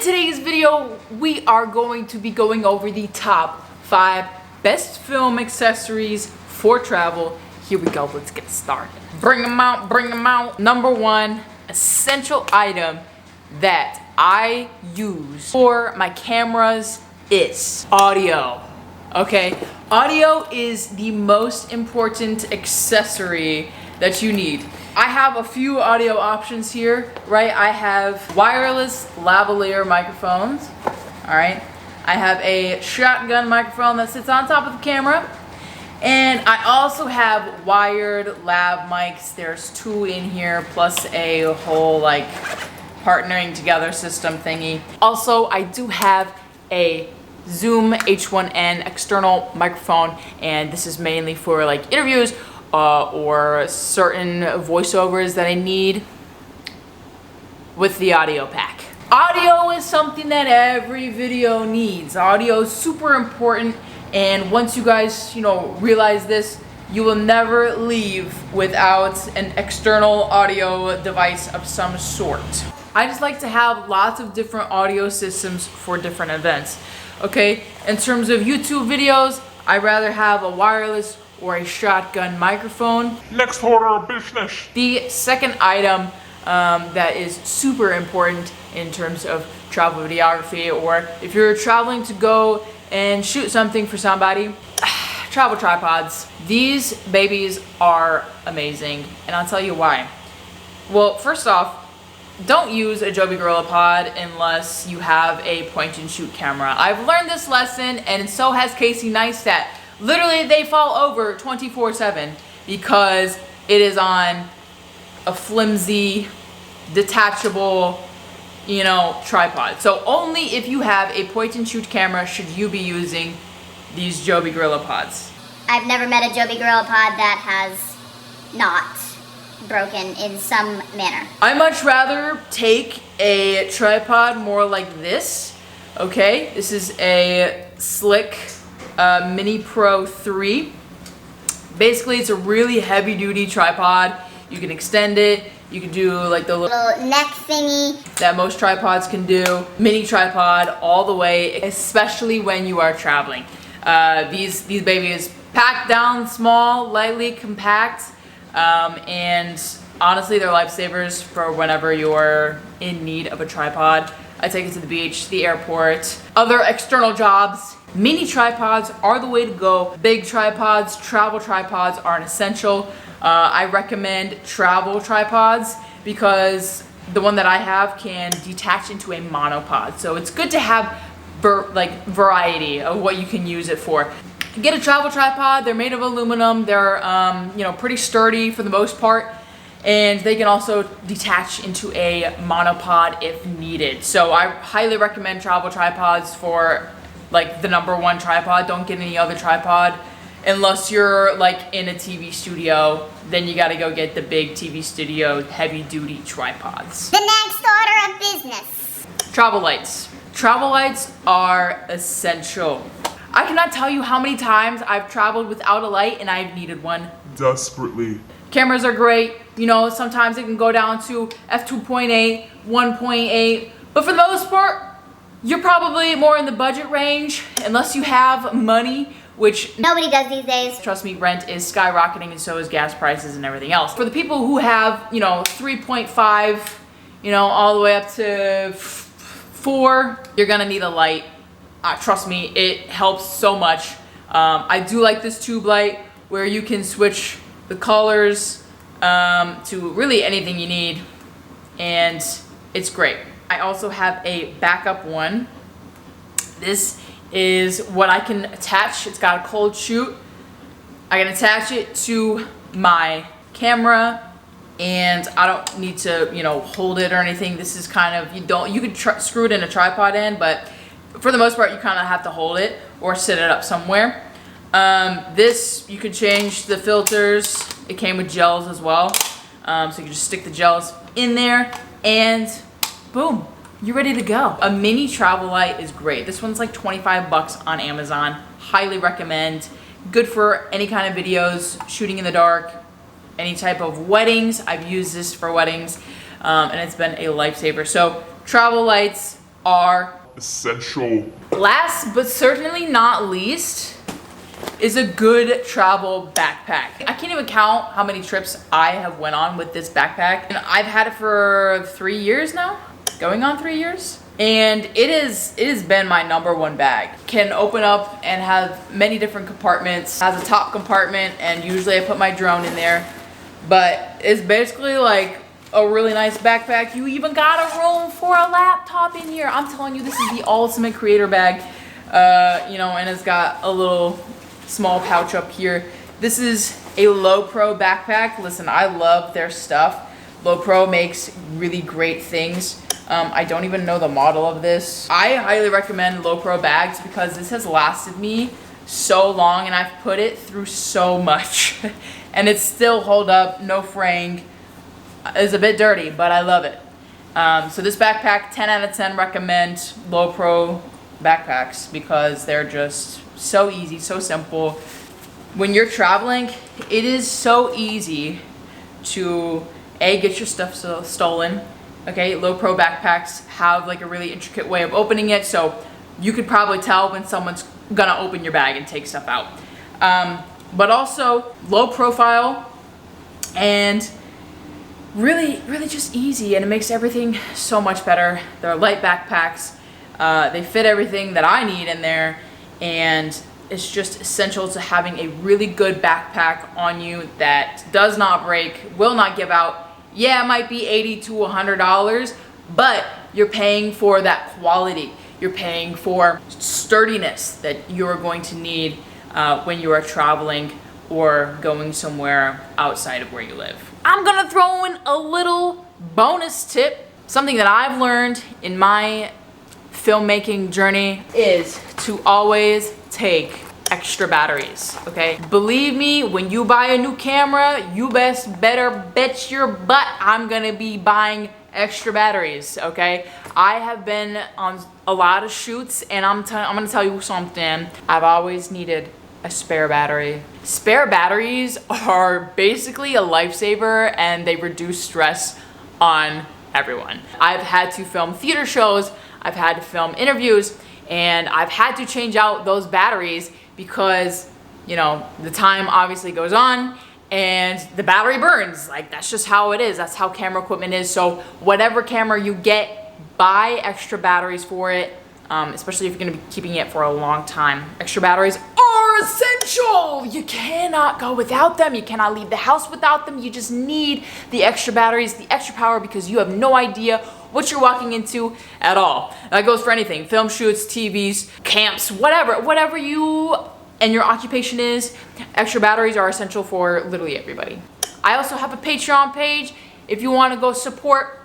today's video, we are going to be going over the top 5 best film accessories for travel. Here we go, let's get started. Bring them out, bring them out. Number 1 essential item that I use for my cameras is audio. Okay, audio is the most important accessory that you need. I have a few audio options here, right? I have wireless lavalier microphones, all right? I have a shotgun microphone that sits on top of the camera, and I also have wired lav mics. There's 2 in here, plus a whole like partnering together system thingy. Also, I do have a Zoom H1N external microphone, and this is mainly for like interviews or certain voiceovers that I need with the audio pack. Audio is something that every video needs. Audio is super important, and once you guys, realize this, you will never leave without an external audio device of some sort. I just like to have lots of different audio systems for different events. Okay, in terms of YouTube videos, I'd rather have a wireless or a shotgun microphone. Next order of business. The second item that is super important in terms of travel videography, or if you're traveling to go and shoot something for somebody, travel tripods. These babies are amazing, and I'll tell you why. Well, first off, don't use a Joby GorillaPod unless you have a point and shoot camera. I've learned this lesson, and so has Casey Neistat. Literally, they fall over 24/7 because it is on a flimsy, detachable, tripod. So only if you have a point and shoot camera should you be using these Joby GorillaPods. I've never met a Joby GorillaPod that has not broken in some manner. I much rather take a tripod more like this. Okay, this is a Slick Mini Pro 3. Basically, it's a really heavy duty tripod. You can extend it. You can do like the little neck thingy that most tripods can do. Mini tripod all the way, especially when you are traveling. These babies packed down small, lightly compact, and honestly, they're lifesavers for whenever you're in need of a tripod. I take it to the beach, the airport, other external jobs. Mini tripods are the way to go. Big tripods, travel tripods are an essential. I recommend travel tripods because the one that I have can detach into a monopod. So it's good to have variety of what you can use it for. Get a travel tripod. They're made of aluminum. They're pretty sturdy for the most part, and they can also detach into a monopod if needed. So I highly recommend travel tripods for like the #1 tripod. Don't get any other tripod unless you're like in a TV studio. Then you got to go get the big TV studio heavy duty tripods. The next order of business. Travel lights. Travel lights are essential. I cannot tell you how many times I've traveled without a light and I've needed one Desperately. Cameras are great. Sometimes it can go down to f2.8, 1.8, but for the most part, you're probably more in the budget range unless you have money, which nobody does these days. Trust me, rent is skyrocketing, and so is gas prices and everything else. For the people who have, 3.5, all the way up to 4, you're gonna need a light. Trust me, it helps so much. I do like this tube light where you can switch the colors to really anything you need, and it's great. I also have a backup one. This is what I can attach. It's got a cold shoot. I can attach it to my camera, and I don't need to, hold it or anything. This is kind of, you could screw it in a tripod end, but for the most part, you kind of have to hold it or sit it up somewhere. This, you could change the filters. It came with gels as well. So you can just stick the gels in there, and boom, you're ready to go. A mini travel light is great. This one's like 25 bucks on Amazon. Highly recommend. Good for any kind of videos, shooting in the dark, any type of weddings. I've used this for weddings, and it's been a lifesaver. So travel lights, are essential. last but certainly not least is a good travel backpack. I can't even count how many trips I have went on with this backpack, and I've had it for 3 years now, going on 3 years. And it has been my #1 bag. Can open up and have many different compartments. Has a top compartment, and usually I put my drone in there. But it's basically like a really nice backpack. You even got a room for a laptop in here. I'm telling you, this is the ultimate creator bag. You know, and it's got a little small pouch up here. This is a Low Pro backpack. Listen, I love their stuff. Low Pro makes really great things. I don't even know the model of this. I highly recommend Low Pro bags because this has lasted me so long, and I've put it through so much. And it's still hold up, no fraying. It's a bit dirty, but I love it. So this backpack, 10 out of 10 recommend Low Pro backpacks because they're just so easy, so simple. When you're traveling, it is so easy to get your stuff stolen. Okay, Low Pro backpacks have like a really intricate way of opening it, so you could probably tell when someone's gonna open your bag and take stuff out. But also low profile and really just easy, and it makes everything so much better. They're light backpacks. They fit everything that I need in there, and it's just essential to having a really good backpack on you that does not break, will not give out. Yeah, it might be $80 to $100, but you're paying for that quality. You're paying for sturdiness that you're going to need when you are traveling or going somewhere outside of where you live. I'm gonna throw in a little bonus tip. Something that I've learned in my filmmaking journey is to always take extra batteries, okay? Believe me, when you buy a new camera, you better bet your butt I'm gonna be buying extra batteries, okay? I have been on a lot of shoots, and I'm gonna tell you something. I've always needed a spare battery. Spare batteries are basically a lifesaver, and they reduce stress on everyone. I've had to film theater shows, I've had to film interviews, and I've had to change out those batteries because, you know, the time obviously goes on and the battery burns. Like, that's just how it is. That's how camera equipment is. So whatever camera you get, buy extra batteries for it, especially if you're gonna be keeping it for a long time. Extra batteries are essential. You cannot go without them. You cannot leave the house without them. You just need the extra batteries, the extra power, because you have no idea what you're walking into at all. That goes for anything, film shoots, TVs, camps, whatever you and your occupation is, extra batteries are essential for literally everybody. I also have a Patreon page. If you wanna go support,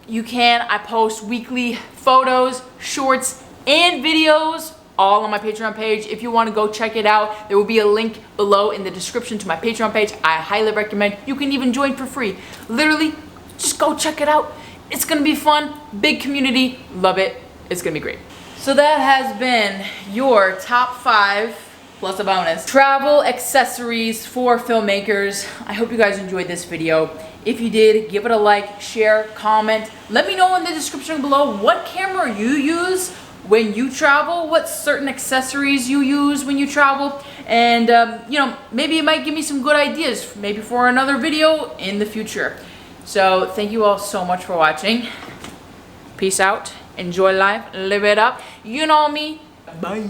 you can. I post weekly photos, shorts, and videos all on my Patreon page. If you wanna go check it out, there will be a link below in the description to my Patreon page. I highly recommend. You can even join for free. Literally, just go check it out. It's gonna be fun, big community, love it. It's gonna be great. So that has been your top 5 plus a bonus travel accessories for filmmakers. I hope you guys enjoyed this video. If you did, give it a like, share, comment. Let me know in the description below what camera you use when you travel, what certain accessories you use when you travel, and you know, maybe it might give me some good ideas, maybe for another video in the future. So thank you all so much for watching. Peace out. Enjoy life. Live it up. You know me. Bye.